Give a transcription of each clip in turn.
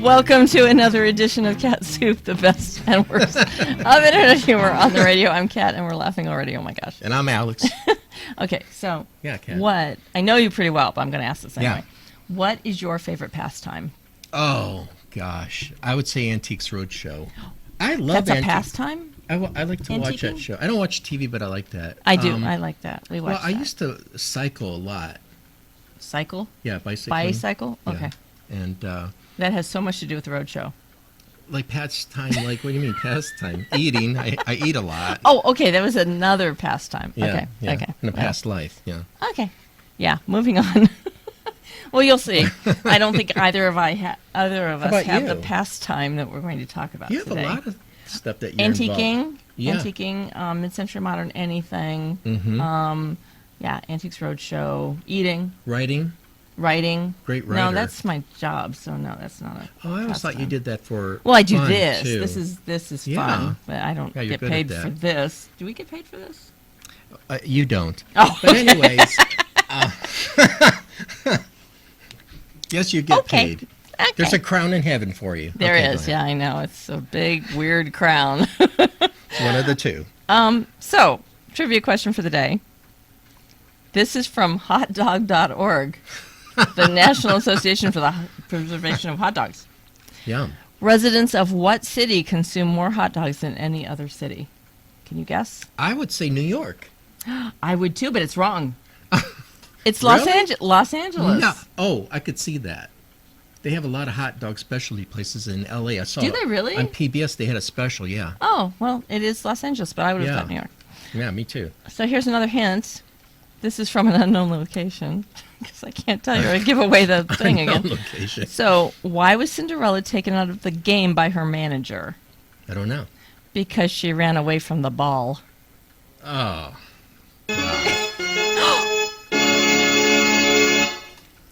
Welcome to another edition of KatSoup, the best and worst of internet humor on the radio. I'm Kat, and we're laughing already. Oh my gosh. And I'm Alex. Okay, so Yeah, Kat. what? I know you pretty well, but I'm going to ask this anyway. Yeah. What is your favorite pastime? Oh gosh, I would say Antiques Roadshow. I love That's a pastime? I like to watch that Antiquing? show. I don't watch TV, but I like that. I do. I like that. We watch Well, I that. used to cycle a lot. Cycle? Yeah, bicycling. Bicycle? Yeah. Okay. And That has so much to do with the roadshow. like pastime, like what do you mean pastime? Eating. I eat a lot. Oh, okay. That was another pastime. Yeah, Okay. yeah. Okay. In a past life, yeah. Okay. Yeah. Moving on. Well, you'll see. I don't think either of us about have you? the pastime that we're going to talk about You have today. a lot of stuff that you're involved. Antiquing, mid-century modern anything. Mm-hmm. Yeah, Antiques Roadshow, eating, Writing. Great No, writer. that's my job, so no, that's not a Oh, I always thought you pastime. did that for Well, I do fun, this. too. This is Yeah. fun, but I don't Yeah, you're get good at paid that. for this. Do we get paid for this? You don't. Oh, But anyways, yes, you get Okay. paid. Okay. There's a crown in heaven for you. There Okay, go is. ahead. Yeah, I know. It's a big, weird crown. It's one of the two. So, trivia question for the day. This is from hotdog.org, the National Association for the Preservation of Hot Dogs. Yum. Residents of what city consume more hot dogs than any other city? Can you guess? I would say New York. I would too, but it's wrong. It's Really? Los Angeles. No. Oh, I could see that. They have a lot of hot dog specialty places in L.A. I saw Do it. they really? On PBS, they had a special, yeah. Oh, well, it is Los Angeles, but I would have Yeah. thought New York. Yeah, me too. So here's another hint. This is from an unknown location, because I can't tell you. I give away the thing Unknown again. location. So, why was Cinderella taken out of the game by her manager? I don't know. Because she ran away from the ball. Oh.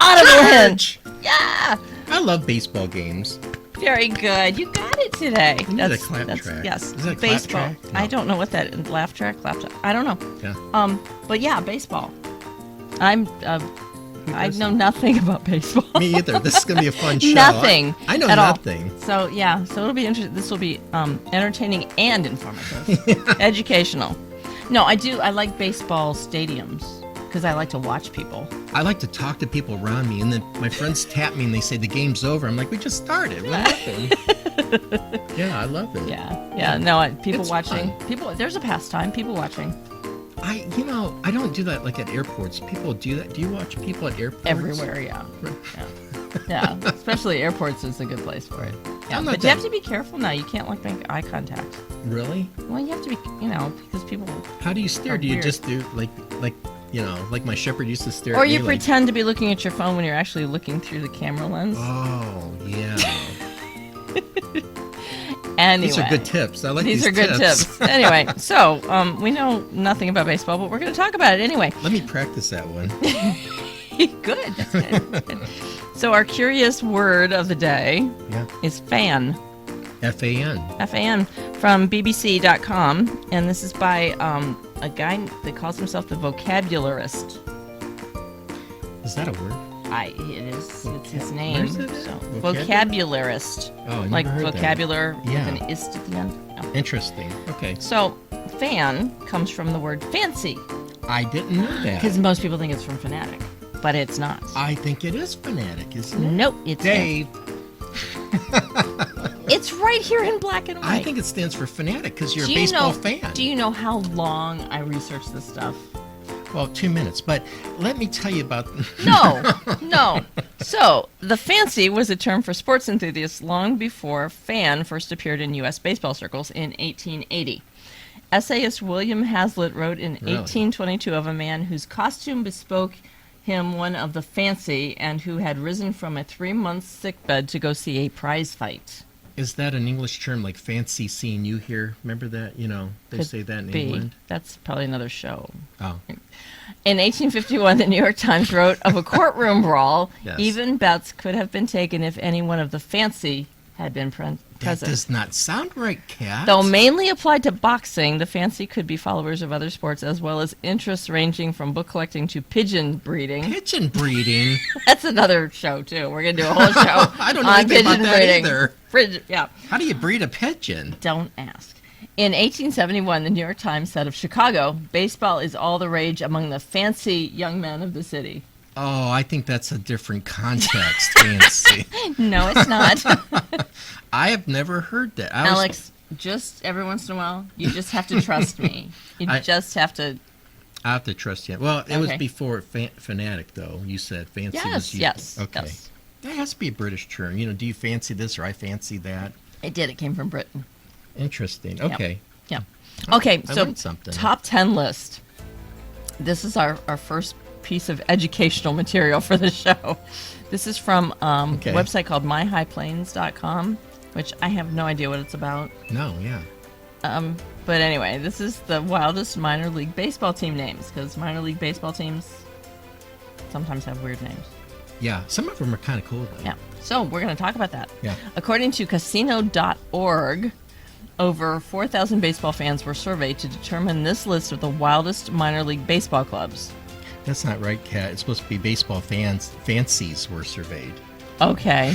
Audible hint. George! Yeah. I love baseball games. Very good. You got it today. Isn't that a clap track? Yes. Is that a clap baseball. track? I No. don't know what that is. Laugh track, laptop. I don't know. Yeah. But yeah, baseball. I doesn't? know nothing about baseball. Me either. This is going to be a fun show. Nothing I know at all. nothing. So yeah, so it'll be interesting. This will be entertaining and informative, educational. No, I do. I like baseball stadiums because I like to watch people. I like to talk to people around me, and then my friends tap me and they say the game's over. I'm like, we just started. What happened? Yeah, I love it. Yeah. No, people It's watching. fun. People. There's a pastime. People watching I don't do that like at airports. People do that. Do you watch people at airports? everywhere. Yeah. Yeah. Especially airports is a good place for it. Yeah. I'm not But you have that- to be careful now. You can't like make eye contact. Really? Well, you have to be. Because people. How do you stare? Oh, Do you weird. just do like like my shepherd used to stare Or at me? you like, pretend to be looking at your phone when you're actually looking through the camera lens. Oh, yeah. Anyway. These are good tips. I like These these are good tips. Anyway, so we know nothing about baseball, but we're going to talk about it anyway. Let me practice that one. Good. That's good. That's good. So our curious word of the day Yeah. is fan. F-A-N. F-A-N from BBC.com. And this is by a guy that calls himself the Vocabularist. Is that a word? It is. It's his name. Where's it at? So, Vocabulary? Vocabularist. Oh, I never Like heard that. vocabulary Yeah. with an ist at the end. No. Interesting. Okay. So fan comes from the word fancy. I didn't know that. Because most people think it's from fanatic, but it's not. I think it is phonetic, isn't it? Nope, it's Dave, It's right here in black and white. I think it stands for fanatic because you're Do a you baseball know- fan. Do you know how long I researched this stuff? Well, 2 minutes. But let me tell you about... No. So, the fancy was a term for sports enthusiasts long before fan first appeared in U.S. baseball circles in 1880. Essayist William Hazlitt wrote in Really? 1822 of a man whose costume bespoke him one of the fancy and who had risen from a 3-month sickbed to go see a prize fight. Is that an English term like fancy seeing you here? Remember that? They Could say that in be. England. That's probably another show. Oh. In 1851, the New York Times wrote of a courtroom brawl, Yes. even bets could have been taken if any one of the fancy had been present. does not sound right, Kat. Though mainly applied to boxing, the fancy could be followers of other sports as well as interests ranging from book collecting to pigeon breeding. Pigeon breeding? That's another show, too. We're going to do a whole show I don't know on anything pigeon about that breeding. either. Yeah. How do you breed a pigeon? Don't ask. In 1871, the New York Times said of Chicago, baseball is all the rage among the fancy young men of the city. Oh, I think that's a different context, fancy. No, it's not. I have never heard that. Alex, just every once in a while, you just have to trust me. You just have to. I have to trust you. Well, it was Okay. before fanatic, though. You said fancy was you. Yes. Okay. Yes. That has to be a British term. You know, do you fancy this or I fancy that? It did. It came from Britain. Interesting. Okay. Yeah. Okay, I so learned something. top 10 list. This is our first piece of educational material for the show. This is from a website called myhighplains.com, which I have no idea what it's about. No, yeah. But anyway, this is the wildest minor league baseball team names, because minor league baseball teams sometimes have weird names. Yeah, some of them are kind of cool, though. Yeah. So we're going to talk about that. Yeah. According to casino.org, over 4,000 baseball fans were surveyed to determine this list of the wildest minor league baseball clubs. That's not right, Kat. It's supposed to be baseball fancies were surveyed. Okay.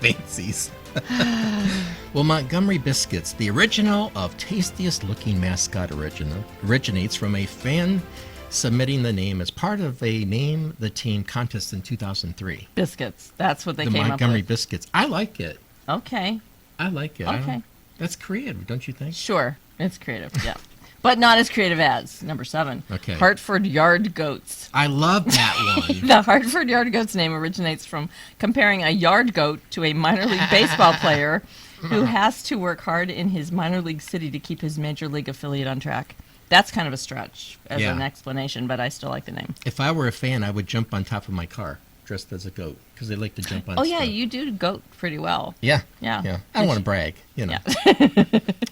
Fancies. Well, Montgomery Biscuits, the original of tastiest looking mascot originates from a fan submitting the name as part of a Name the Team contest in 2003. Biscuits. That's what they The came Montgomery up with. Biscuits. I like it. Okay. I like it. Okay. That's creative, don't you think? Sure. It's creative. Yeah. But not as creative as number 7. Okay. Hartford Yard Goats. I love that one. The Hartford Yard Goats name originates from comparing a yard goat to a minor league baseball player who has to work hard in his minor league city to keep his major league affiliate on track. That's kind of a stretch as Yeah. an explanation, but I still like the name. If I were a fan, I would jump on top of my car dressed as a goat because they like to jump on Oh, stuff. yeah, you do goat pretty well. Yeah. Yeah. Yeah. I don't want to brag, you know. Yeah.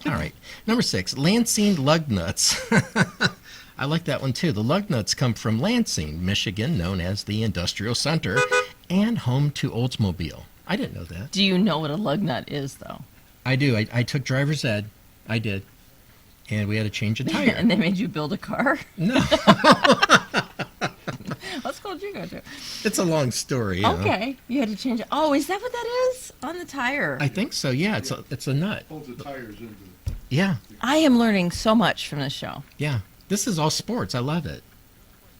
All right. Number 6, Lansing lug nuts. I like that one too. The lug nuts come from Lansing, Michigan, known as the Industrial Center and home to Oldsmobile. I didn't know that. Do you know what a lug nut is, though? I do. I took driver's ed. I did. And we had to change a tire. And they made you build a car? No. What school did you go to? It's a long story. You know. Okay. You had to change it. Oh, is that what that is? On the tire. I think so. Yeah, it's a nut. Holds the tires into Yeah. I am learning so much from this show. Yeah. This is all sports. I love it.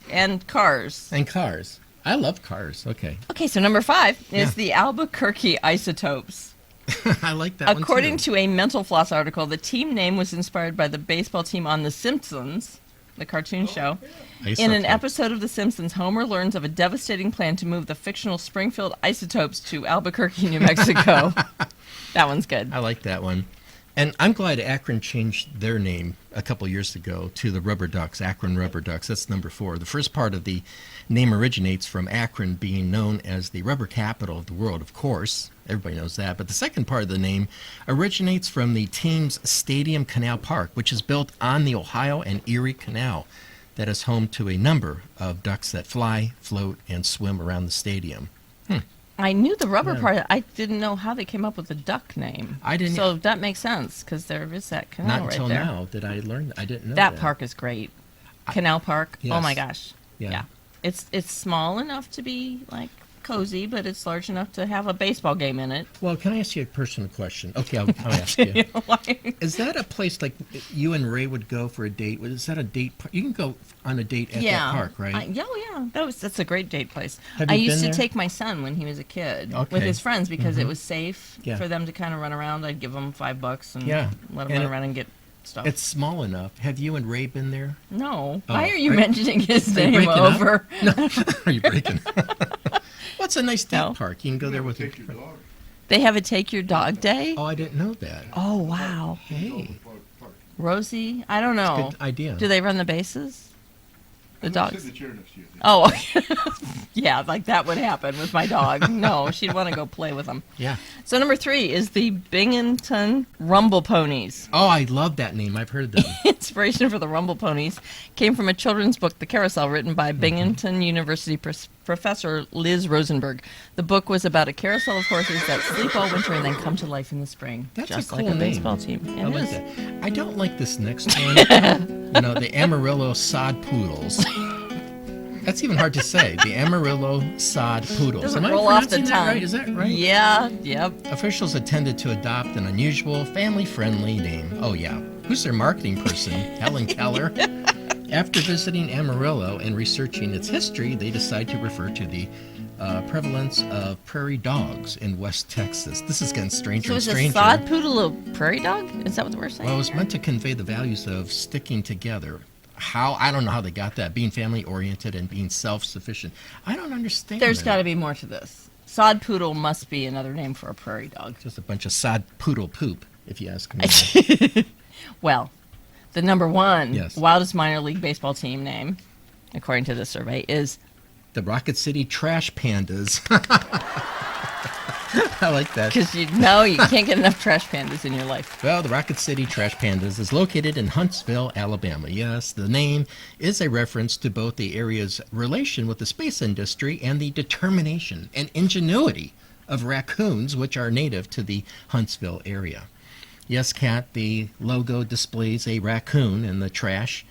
And cars. And cars. I love cars. Okay. Okay, so number 5 is Yeah. the Albuquerque Isotopes. I like that According one too. to a Mental Floss article, the team name was inspired by the baseball team on The Simpsons, the cartoon show. In an episode of The Simpsons, Homer learns of a devastating plan to move the fictional Springfield Isotopes to Albuquerque, New Mexico. That one's good. I like that one. And I'm glad Akron changed their name a couple years ago to the Rubber Ducks, Akron Rubber Ducks. That's number 4. The first part of the name originates from Akron being known as the rubber capital of the world, of course. Everybody knows that. But the second part of the name originates from the team's Stadium Canal Park, which is built on the Ohio and Erie Canal that is home to a number of ducks that fly, float, and swim around the stadium. I knew the rubber Yeah. part. I didn't know how they came up with the duck name. I didn't- So that makes sense, because there is that canal Not right until there. now did I learn. I didn't know That park is great. Canal Park. Oh my Yes. gosh. Yeah. Yeah. It's small enough to be like cozy, but it's large enough to have a baseball game in it. Well, can I ask you a personal question? Okay, I'll ask you. Like- Is that a place like you and Ray would go for a date? Is that a date? You can go on a date at that park, right? Yeah, that's a great date place. Have I you used been to there? take my son when he was a kid with Okay. his friends because it was safe Yeah. for them to kind of run around. I'd give them $5 and Yeah. let them And run around and get stuff. It's small enough. Have you and Ray been there? No. Oh. Why are you Are- mentioning his Are you name breaking up? over? No. Are you breaking? Well, it's a nice date No. park. You can go there with take your your dog. They have a Take Your Dog Day? Oh, I didn't know that. Oh, wow. Hey, Rosie? I don't know. good idea. Do they run the bases? The I'm gonna dogs? sit in the chair next to you. Oh, okay. Yeah, like that would happen with my dog. No, she'd want to go play with them. Yeah. So number 3 is the Binghamton Rumble Ponies. Oh, I love that name. I've heard them. Inspiration for the Rumble Ponies came from a children's book, The Carousel, written by Binghamton University Professor Liz Rosenberg. The book was about a carousel of horses that sleep all winter and then come to life in the spring. That's just a cool like a name. baseball team. I like is. that. I don't like this next one. The Amarillo Sod Poodles. That's even hard to say. The Amarillo Sod Poodles. Doesn't Am I roll off the pronouncing that tongue. right? Is that right? Yeah, yep. Officials intended to adopt an unusual, family-friendly name. Oh, yeah. Who's their marketing person? Helen Keller. After visiting Amarillo and researching its history, they decide to refer to the prevalence of prairie dogs in West Texas. This is getting stranger So and is a stranger. sod poodle a prairie dog? Is that what we're saying? Well, it was here? meant to convey the values of sticking together. How? I don't know how they got that. Being family-oriented and being self-sufficient. I don't understand There's that. got to be more to this. Sod poodle must be another name for a prairie dog. Just a bunch of sod poodle poop, if you ask me. Well, the number one Yes. wildest minor league baseball team name, according to this survey, is The Rocket City Trash Pandas. I like that. because you know you can't get enough trash pandas in your life. Well, the Rocket City Trash Pandas is located in Huntsville, Alabama. Yes, the name is a reference to both the area's relation with the space industry and the determination and ingenuity of raccoons, which are native to the Huntsville area. Yes, Kat, the logo displays a raccoon, and a trash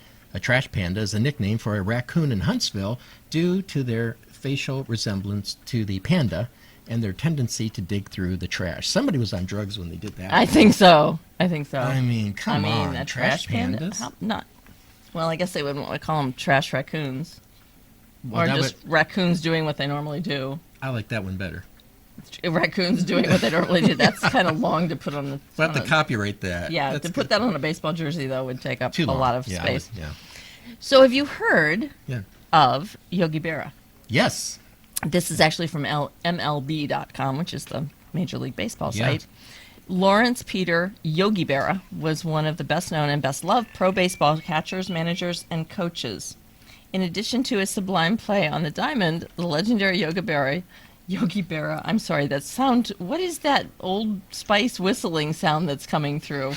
panda is a nickname for a raccoon in Huntsville due to their facial resemblance to the panda and their tendency to dig through the trash. Somebody was on drugs when they did that. I think so. I think so. I mean, come on, a trash panda. pandas? How, not. Well, I guess they wouldn't want to call them trash raccoons, Well, or that just raccoons doing what they normally do. I like that one better. Raccoons doing what they normally do. That's kind of long to put on the. We'll have on to a- copyright that. Yeah, That's to put good. that on a baseball jersey though would take up Too a long. lot of Yeah, space. yeah. So, have you heard Yeah. of Yogi Berra? Yes. This is actually from MLB.com, which is the Major League Baseball Yeah. site. Lawrence Peter Yogi Berra was one of the best-known and best-loved pro baseball catchers, managers, and coaches. In addition to his sublime play on the diamond, the legendary Yogi Berra, I'm sorry, that sound, what is that Old Spice whistling sound that's coming through?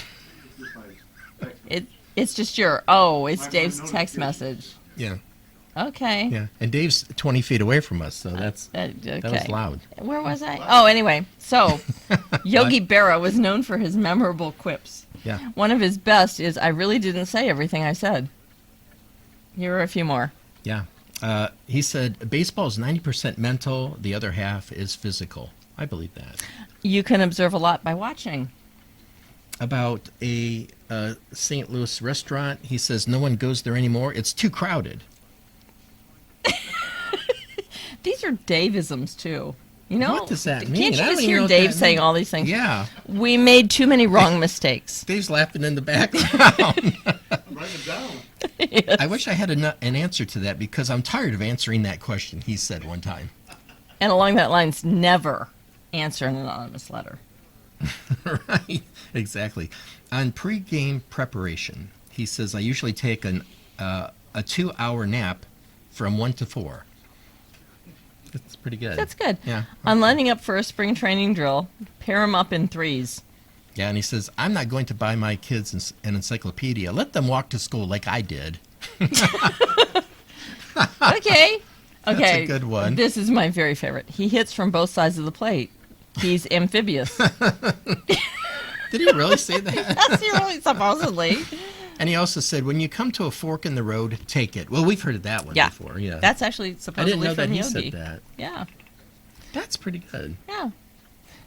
It's just it's Dave's text message. Yeah. Okay. Yeah. And Dave's 20 feet away from us, so that Okay. was loud. Where was I? Oh, anyway. So, Yogi Berra was known for his memorable quips. Yeah. One of his best is, "I really didn't say everything I said." Here are a few more. Yeah. He said, baseball is 90% mental, the other half is physical. I believe that. You can observe a lot by watching. About a St. Louis restaurant, he says, no one goes there anymore. It's too crowded. These are Daveisms, too. You know? What does that mean? Can't you I don't just even know hear what Dave that saying means. all these things? Yeah. We made too many wrong mistakes. Dave's laughing in the background. Write it down. I wish I had an answer to that because I'm tired of answering that question, he said one time. And along that lines, never answer an anonymous letter. Right, exactly. On pregame preparation, he says, I usually take a 2-hour nap from 1 to 4. That's pretty good. That's good. Yeah. On lining up for a spring training drill, pair them up in threes. Yeah, and he says, I'm not going to buy my kids an encyclopedia. Let them walk to school like I did. Okay. That's Okay. a good one. This is my very favorite. He hits from both sides of the plate. He's amphibious. Did he really say that? That's really supposedly. And he also said, when you come to a fork in the road, take it. Well, we've heard of that one Yeah. before. Yeah. That's actually I supposedly didn't know that from he Yogi. said that. Yeah. That's pretty good. Yeah.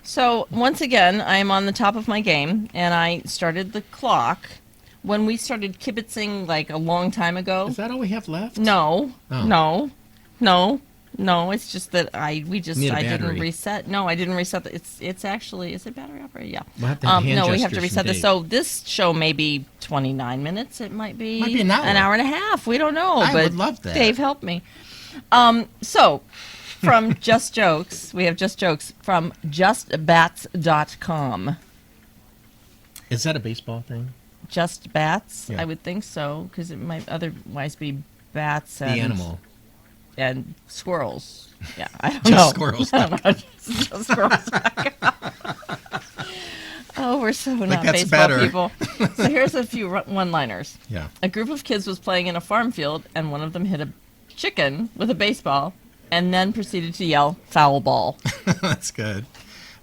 So once again, I am on the top of my game, and I started the clock when we started kibitzing like a long time ago. Is that all we have left? No, Oh. no. It's just that I Need a didn't battery. reset. No, I didn't reset. It's actually, is it battery operated? Yeah. We'll have to have hand no, we have to gestures reset from this. Dave. So this show may be 29 minutes. It might be an hour. and a half. We don't know. I but would love that. Dave, help me. So from Just Jokes, we have Just Jokes from justbats.com. Is that a baseball thing? Just bats? Yeah. I would think so, because it might otherwise be bats The and animal. and squirrels. Yeah, I don't Just know. squirrels. I don't know. Just squirrels. Oh, we're so not that's baseball better. people. So here's a few one-liners. Yeah. A group of kids was playing in a farm field, and one of them hit a chicken with a baseball, and then proceeded to yell, "Foul ball." That's good.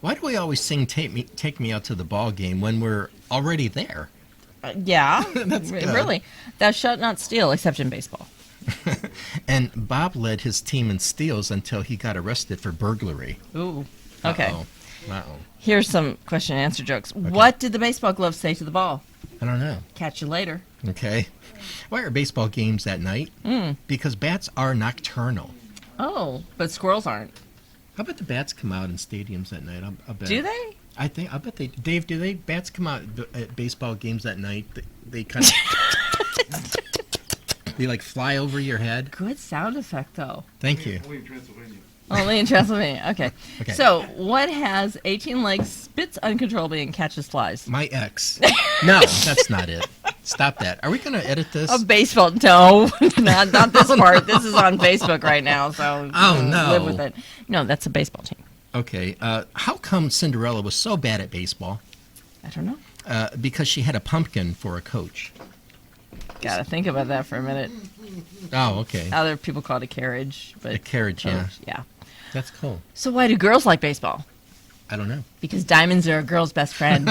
Why do we always sing Take Me Out to the Ball Game when we're already there? Yeah, That's good. really. Thou shalt not steal, except in baseball. And Bob led his team in steals until he got arrested for burglary. Ooh. Okay. Uh-oh. Here's some question and answer jokes. What did the baseball glove say to the ball? I don't know. Catch you later. Okay. Why are baseball games at night? Because bats are nocturnal. Oh, but squirrels aren't. How about the bats come out in stadiums at night? I bet. Do they? I bet they. Dave, do they? Bats come out at baseball games at night. They kind of. They like fly over your head. Good sound effect, though. Thank you. Only in Transylvania. Only in Transylvania. Okay. Okay. So, what has 18 legs, spits uncontrollably, and catches flies? My ex. No, that's not it. Stop that. Are we going to edit this? A baseball. No, not this part. This is on Facebook right now, so no. live with it. No, that's a baseball team. Okay. How come Cinderella was so bad at baseball? I don't know. Because she had a pumpkin for a coach. Gotta think about that for a minute. Oh, okay. Other people call it a carriage, but A carriage, yeah. yeah. That's cool. So why do girls like baseball? I don't know. Because diamonds are a girl's best friend.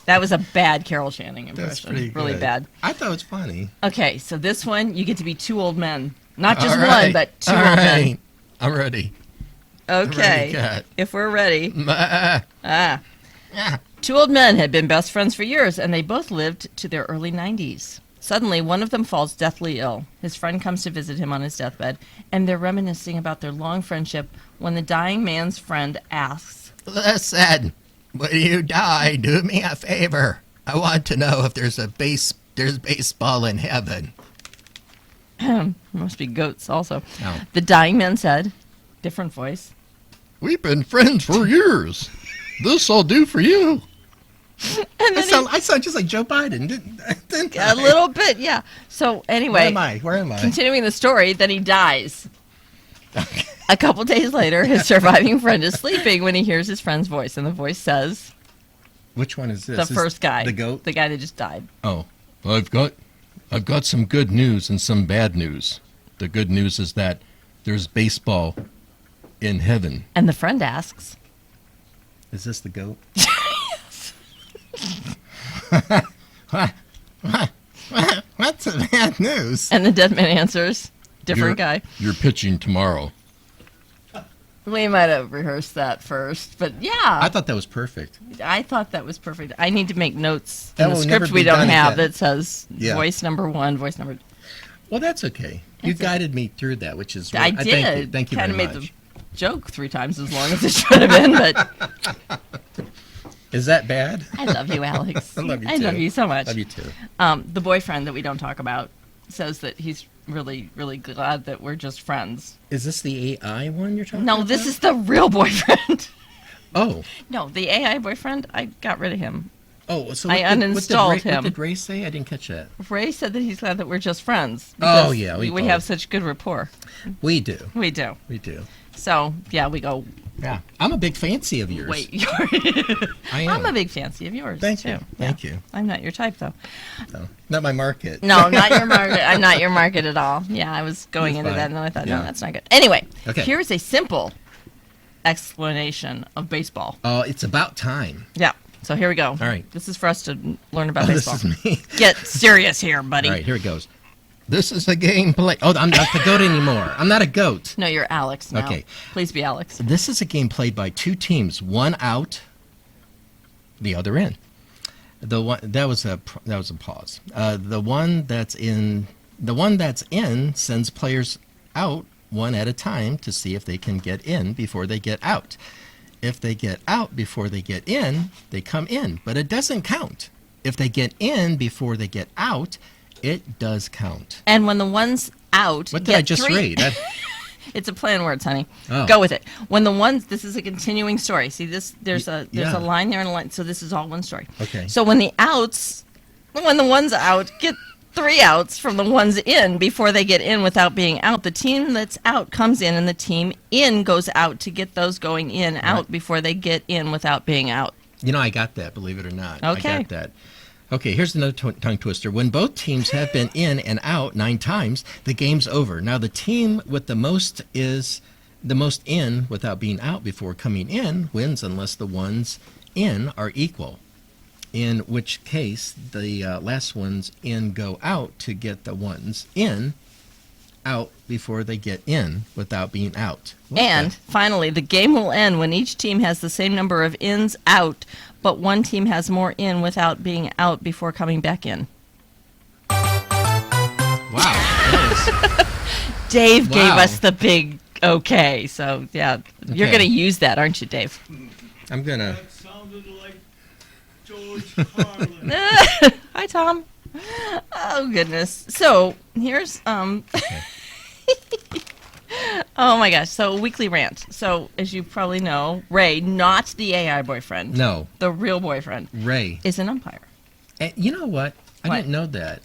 That was a bad Carol Channing impression. That's pretty good. Really bad. I thought it was funny. Okay, so this one, you get to be two old men. Not just All right. one, but two All old men. right. I'm ready. Okay, Cat. if we're ready. Yeah. Two old men had been best friends for years, and they both lived to their early 90s. Suddenly, one of them falls deathly ill. His friend comes to visit him on his deathbed, and they're reminiscing about their long friendship when the dying man's friend asks, Listen, when you die, do me a favor. I want to know if there's baseball in heaven. must be goats also. Oh. The dying man said, different voice, We've been friends for years. This I'll do for you. and then I sound just like Joe Biden, didn't I? a little bit, yeah. So anyway, Where am I? continuing the story, then he dies. A couple days later, his surviving friend is sleeping when he hears his friend's voice, and the voice says, Which one is this? the Is first guy, The goat? the guy that just died. Oh. I've got some good news and some bad news. The good news is that there's baseball in heaven. And the friend asks, Is this the goat? What's the bad news? and the dead man answers, different guy. You're pitching tomorrow. We might have rehearsed that first, but yeah, I thought that was perfect. I thought that was perfect. I need to make notes That in the will never script we be don't done have again. that says Yeah. voice number one, voice number. Well, that's okay. You guided me through that, which is I thank you. did. Thank you Kind very of made much. the joke 3 times as long as it should have been, but Is that bad? I love you, Alex. I love you I too. love you so much. Love you too. The boyfriend that we don't talk about says that he's really, really glad that we're just friends. Is this the AI one you're talking No, about? this is the real boyfriend. Oh. No, the AI boyfriend, I got rid of him. Oh, so I uninstalled him. What did Ray say? I didn't catch that. Ray said that he's glad that we're just friends. Oh, because yeah, we both. have such good rapport. We do. We do. We do. So, yeah, we go, Yeah. I'm a big fancy of yours. wait, I am. I'm a big fancy of yours, Thank too. you. Thank you. I'm not your type, though. No, not my market. No, not your market. I'm not your market at all. Yeah, I was going You're into fine. that, and then I thought, Yeah. no, that's not good. Anyway, Okay. here's a simple explanation of baseball. Oh, it's about time. Yeah, so here we go. All right. This is for us to learn about This baseball. is me. Get serious here, buddy. All right, here it goes. This is a game play. Oh, I'm not the goat anymore. I'm not a goat. No, you're Alex now. Okay. Please be Alex. This is a game played by two teams, one out, the other in. The one that was a pause. The one that's in sends players out one at a time to see if they can get in before they get out. If they get out before they get in, they come in, but it doesn't count. If they get in before they get out, it does count. And when the one's out, What did get I just 3 read? It's a play on words, honey. Oh. Go with it. When the ones, this is a continuing story. See this? There's yeah. a line there and a line. So this is all one story. Okay. So when the ones out get 3 outs from the ones in before they get in without being out, the team that's out comes in, and the team in goes out to get those going in out Right. before they get in without being out. You know, I got that, believe it or not. Okay. I got that. Okay, here's another tongue twister. When both teams have been in and out 9 times, the game's over. Now, the team with the most is The most in without being out before coming in wins unless the ones in are equal. In which case, the last ones in go out to get the ones in out before they get in without being out. And finally, the game will end when each team has the same number of ins out, but one team has more in without being out before coming back in. Wow. Dave gave Wow. us the big okay. So, yeah, you're Okay. going to use that, aren't you, Dave? I'm going to... That sounded like George Carlin. Hi, Tom. Oh, goodness. So, here's... Oh, my gosh. So, weekly rant. So, as you probably know, Ray, not the AI boyfriend, No, the real boyfriend, Ray. is an umpire. And you know what? I What? didn't know that.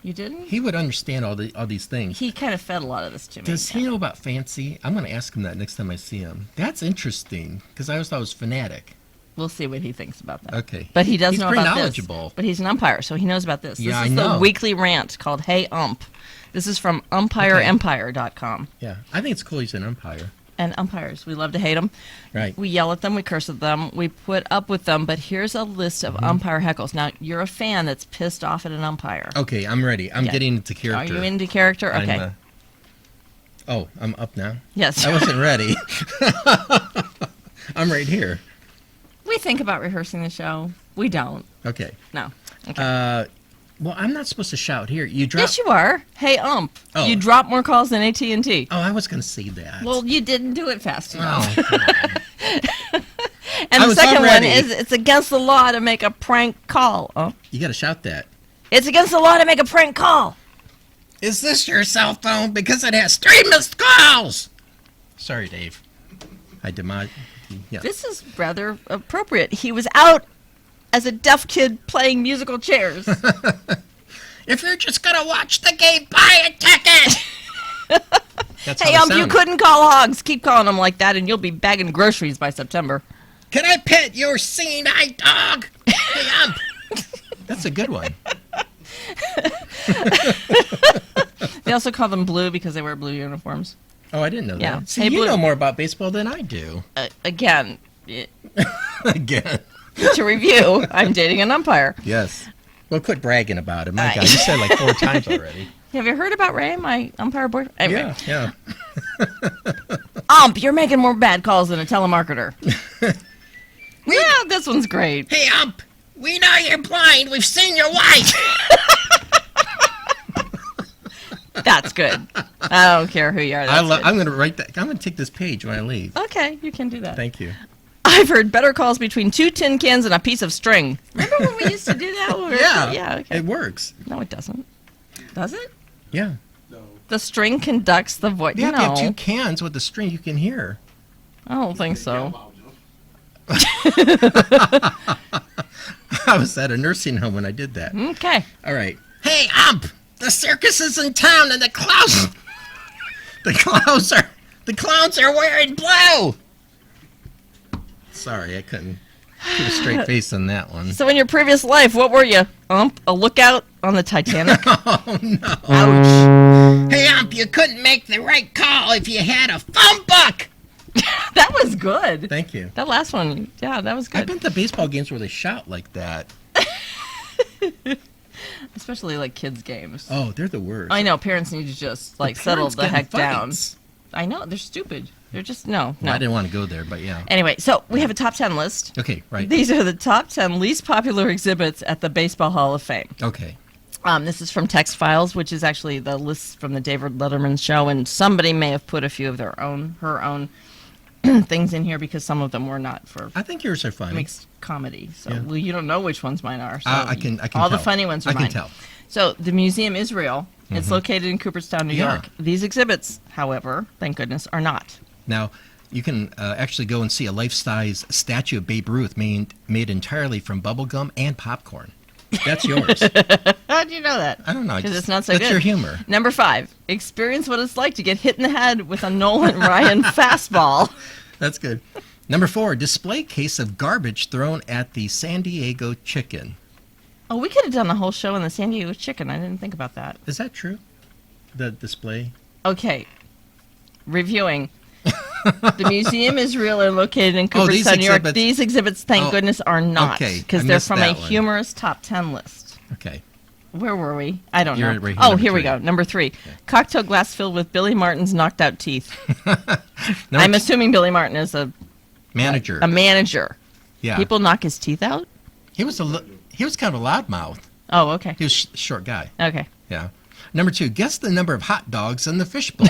You didn't? He would understand all these things. He kind of fed a lot of this to me. Does he know about fancy? I'm going to ask him that next time I see him. That's interesting, because I always thought it was fanatic. We'll see what he thinks about that. Okay. But he does He's know pretty about knowledgeable. this. But he's an umpire, so he knows about this. Yeah, This is I know. the weekly rant called Hey Ump. This is from umpireempire.com. Yeah, I think it's cool he's an umpire. And umpires, we love to hate them. Right. We yell at them, we curse at them, we put up with them, but here's a list of umpire heckles. Now, you're a fan that's pissed off at an umpire. Okay, I'm ready. I'm Yeah. getting into character. Are you into character? Okay. I'm up now? Yes. I wasn't ready. I'm right here. We think about rehearsing the show. We don't. Okay. No. Okay. Well, I'm not supposed to shout here. You drop. Yes, you are. Hey, ump. Oh. You drop more calls than AT&T. Oh, I was going to say that. Well, you didn't do it fast enough. Oh, God. And I the was second one already- is it's against the law to make a prank call. Oh. You got to shout that. It's against the law to make a prank call. Is this your cell phone? Because it has 3 missed calls. Sorry, Dave. I demand. Yeah. This is rather appropriate. He was out as a deaf kid playing musical chairs. If you're just going to watch the game, buy a ticket. That's Hey, how it you sounded. couldn't call hogs. Keep calling them like that, and you'll be bagging groceries by September. Can I pet your seeing-eyed dog? Hey, Ump. That's a good one. They also call them blue because they wear blue uniforms. Oh, I didn't know Yeah. that. See, Hey, you Blue. know more about baseball than I do. Again, Again. to review, I'm dating an umpire. Yes. Well, quit bragging about it. My Aye. God, you said it like 4 times already. Have you heard about Ray, my umpire boyfriend? Anyway. Yeah. Ump, you're making more bad calls than a telemarketer. Yeah, this one's great. Hey, Ump. We know you're blind. We've seen your wife. That's good. I don't care who you are. That's good. I'm going to write that. I'm going to take this page when I leave. Okay, you can do that. Thank you. I've heard better calls between 2 tin cans and a piece of string. Remember when we used to do that? Yeah, okay. It works. No, it doesn't. Does it? Yeah. No. The string conducts the voice. Yeah, No, if you have 2 cans with the string, you can hear. I don't think so. I was at a nursing home when I did that. Okay. All right. Hey, Ump! The circus is in town and the clowns are wearing blue. Sorry, I couldn't keep a straight face on that one. So in your previous life, what were you? Ump, a lookout on the Titanic? Oh no. Ouch. Hey, Ump, you couldn't make the right call if you had a phone book. That was good. Thank you. That last one, yeah, that was I've good. been to baseball games where they shout like that. Especially like kids' games. Oh, they're the worst. I know, parents need to just like The settle parents the get in heck down. fights. I know, they're stupid. They're just, no. Well, I didn't want to go there, but yeah. Anyway, so we have a top 10 list. Okay, right. These are the top 10 least popular exhibits at the Baseball Hall of Fame. Okay. This is from Text Files, which is actually the list from the David Letterman show, and somebody may have put a few of her own things in here because some of them were not for I think yours are funny. mixed comedy. So Yeah. well, you don't know which ones mine are. So I can all the tell. funny ones are I mine. can tell. So the Museum Israel, it's located in Cooperstown, New Yeah. York. These exhibits, however, thank goodness, are not. Now, you can actually go and see a life-size statue of Babe Ruth made entirely from bubble gum and popcorn. That's yours. How do you know that? I don't know. Because it's not so that's good. your humor. Number 5, experience what it's like to get hit in the head with a Nolan Ryan fastball. That's good. Number 4, display case of garbage thrown at the San Diego Chicken. Oh, we could have done a whole show on the San Diego Chicken. I didn't think about that. Is that true? The display? Okay. Reviewing. The museum is real and located in these Cooperstown, New York. exhibits- These exhibits, thank goodness, are not. Okay, Because I they're missed from a that one. humorous top 10 list. Okay. Where were we? I don't You're know. right here, Oh, number here we 3. go. Number 3. Cocktail glass filled with Billy Martin's knocked out teeth. Number I'm t- assuming Billy Martin is a manager. manager. Yeah. People knock his teeth out? He was kind of a loudmouth. Oh, okay. He was a short guy. Okay. Yeah. Number 2, guess the number of hot dogs in the fishbowl.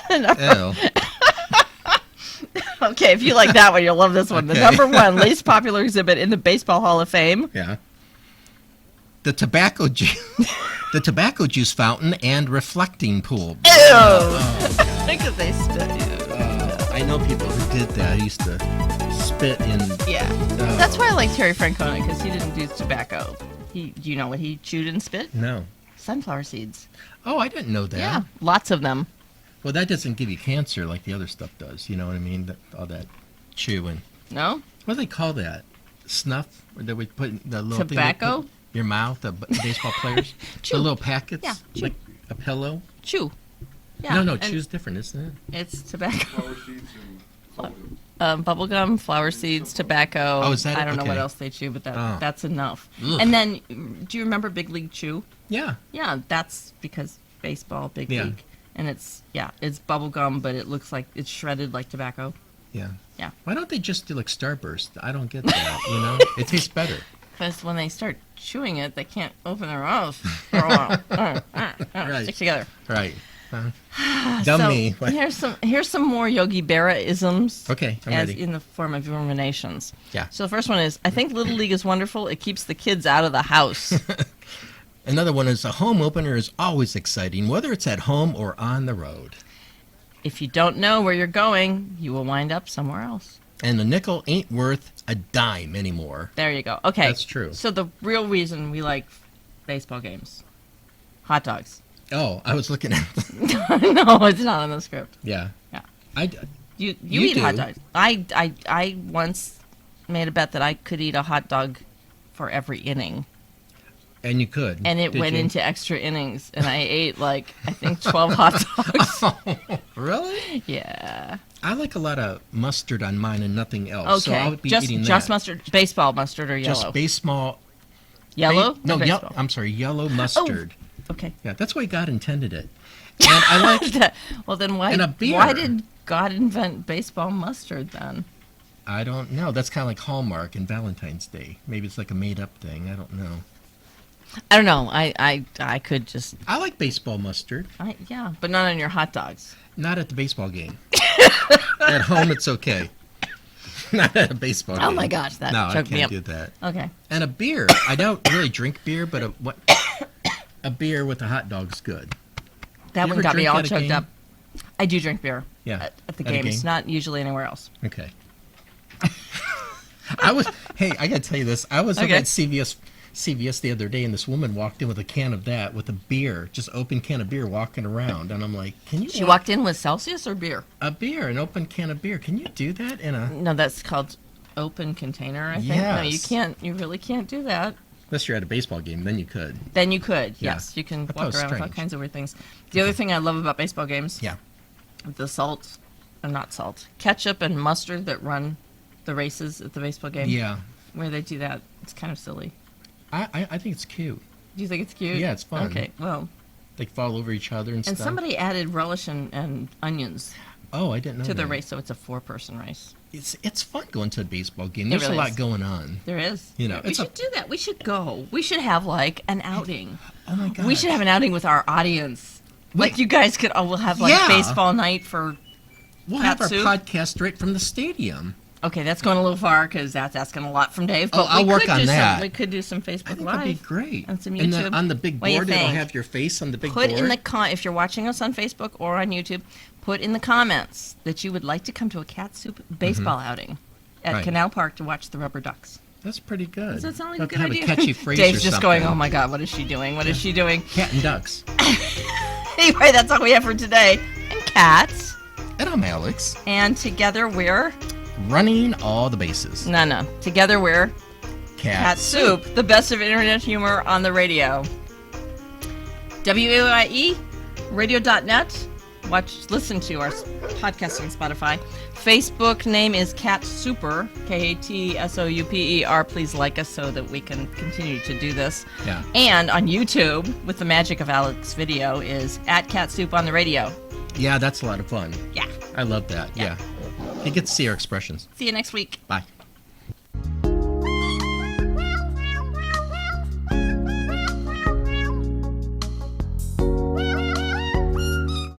Ew. Okay, if you like that one, you'll love this one. The Okay. number 1 least popular exhibit in the Baseball Hall of Fame. Yeah. The tobacco juice fountain and reflecting pool. Ew! Because they spit. I know people who did that. Used to spit in. Yeah. That's why I like Terry Francona, because he didn't do tobacco. Do you know what he chewed and spit? No. Sunflower seeds. Oh, I didn't know that. Yeah, lots of them. Well, that doesn't give you cancer like the other stuff does. You know what I mean? All that chewing. No? What do they call that? Snuff? Or that we put in the little thing they Tobacco? put in your mouth, the baseball players? Chew. The little packets? Yeah, chew. Like a pillow? Chew. Yeah. No, and chew's different, isn't it? It's tobacco. Flower seeds and bubblegum. Bubble gum, flower seeds, tobacco. Oh, is that I it? don't know what Okay. else they chew, but Oh. that's enough. Ugh. And then, do you remember Big League Chew? Yeah. Yeah, that's because baseball, Big Yeah. League. And it's bubble gum, but it looks like it's shredded like tobacco. Yeah. Yeah. Why don't they just do like Starburst? I don't get that, you know? It tastes better. Because when they start chewing it, they can't open their mouths for a while. Right. Stick together. Right. Dumb So me. What? here's some more Yogi Berra isms. Okay, I'm as ready. in the form of ruminations. Yeah. So the first one is, I think Little League is wonderful. It keeps the kids out of the house. Another one is a home opener is always exciting, whether it's at home or on the road. If you don't know where you're going, you will wind up somewhere else. And the nickel ain't worth a dime anymore. There you go. Okay. That's true. So the real reason we like baseball games, hot dogs. Oh, I was looking at. No, it's not on the script. Yeah. Yeah. You You eat hot do. dogs. I once made a bet that I could eat a hot dog for every inning. And you could. And it Did went you? into extra innings, and I ate I think 12 hot dogs. Really? Yeah. I like a lot of mustard on mine and nothing else. So Okay. I'll be just eating just that. mustard, baseball mustard or yellow? Just baseball. Yellow? No, or baseball? I'm sorry, yellow mustard. Okay. Yeah, that's why God intended it. And I like. Well, then why? And a beer. Why did God invent baseball mustard then? I don't know. That's kind of like Hallmark and Valentine's Day. Maybe it's like a made-up thing. I don't know. I don't know. I could just I like baseball mustard. yeah, but not on your hot dogs. Not at the baseball game. At home, it's okay. Not at a baseball game. Oh my gosh, that No, I choked me can't up. do that. Okay. And a beer. I don't really drink beer, but a beer with a hot dog's good. That You one ever got me drink all at a choked game? up. I do drink beer. Yeah. At the At a games, game? not usually anywhere else. Okay. Hey, I gotta tell you this. I was over Okay. at CVS the other day, and this woman walked in with a can of that, with a beer, just open can of beer, walking around, and I'm like, "Can you?" She walked in with Celsius or beer? a beer, an open can of beer. Can you do that in a? No, that's called open container, I think. No, you Yes. can't. You really can't do that. Unless you're at a baseball game, then you could. Then you could. Yeah. Yes, you can I thought it walk was around with all strange. kinds of weird things. The other thing I love about baseball games, Yeah. the salt, or not salt, ketchup and mustard that run the races at the baseball game. Yeah. Where they do that, it's kind of silly. I think it's cute. Do you think it's cute? Yeah, it's fun. Okay, well, They fall over each other and and stuff. somebody added relish and onions Oh, I didn't know to the that. race, so it's a 4-person race. It's fun going to a baseball game. It There's really a lot is. going on. There is. You know, we it's a- should do that. We should go. We should have an outing. Oh my god. We should have an outing with our audience. Wait. Like you guys could. We'll have Yeah. baseball night for. We'll have our KatSoup. podcast right from the stadium. Okay, that's going a little far because that's asking a lot from Dave. But Oh, I'll we work could on do that. We could do some I Facebook think Live. that'd be great. And some And YouTube. then on the big What do you board, it'll think? have your face on the big Put board. in the if you're watching us on Facebook or on YouTube, put in the comments that you would like to come to a KatSoup baseball outing at Right. Canal Park to watch the Rubber Ducks. That's pretty good. Does that sound like They'll a good have idea? a catchy phrase Dave's or just something. going, oh my God, what is she doing? What is she doing? Cat and ducks. Anyway, that's all we have for today. I'm Kat, And I'm Alex. and together we're Running all the bases. no. Together we're KatSoup, the best of internet humor on the radio. WEYE, Radio.net. Listen to our podcast on Spotify. Facebook name is KatSouper, KatSouper. Please like us so that we can continue to do this. Yeah. And on YouTube, with the magic of Alex's video, is at KatSoup on the radio. Yeah, that's a lot of fun. Yeah. I love that. Yeah. Yeah. You get to see our expressions. See you next week. Bye.